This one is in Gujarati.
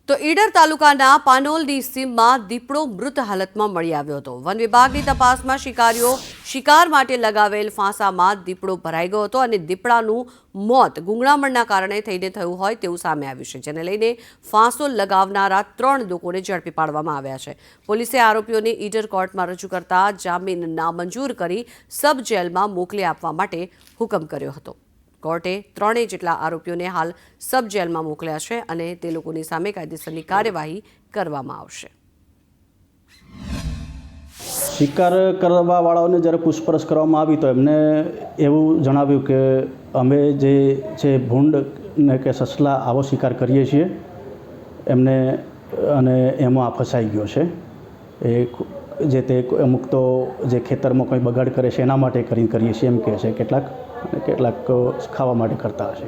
તો ઈડર તાલુકાના પાનોલની સીમમાં દીપડો મૃત હાલતમાં મળી આવ્યો હતો। વન વિભાગની તપાસમાં શિકારીઓ શિકાર માટે લગાવેલ ફાંસામાં દીપડો ભરાઈ ગયો હતો અને દીપડાનું મોત ગૂંગળામણના કારણે થઈને થયું હોય તેવું સામે આવ્યું છે, જેને લઈને ફાંસો લગાવનારા 3 લોકોને ઝડપી પાડવામાં આવ્યા છે। પોલીસે આરોપીઓને ઈડર કોર્ટમાં રજૂ કરતા જામીન નામંજૂર કરી સબ જેલમાં મોકલી આપવા માટે હુકમ કર્યો હતો। કોર્ટે 3 જેટલા આરોપીઓને હાલ સબ જેલમાં મોકલ્યા છે અને તે લોકોની સામે કાયદેસરની કાર્યવાહી કરવામાં આવશે। શિકાર કરવાવાળાઓને જ્યારે પૂછપરછ કરવામાં આવી તો એમને એવું જણાવ્યું કે અમે જે છે ભૂંડ ને કે સસલા આવો શિકાર કરીએ છીએ એમને અને એમાં ફસાઈ ગયો છે। એ જે તે અમુક તો જે ખેતરમાં કોઈ બગાડ કરે છે એના માટે કરીએ છીએ એમ કહે છે, કેટલાક ખાવા માટે કરતા હશે।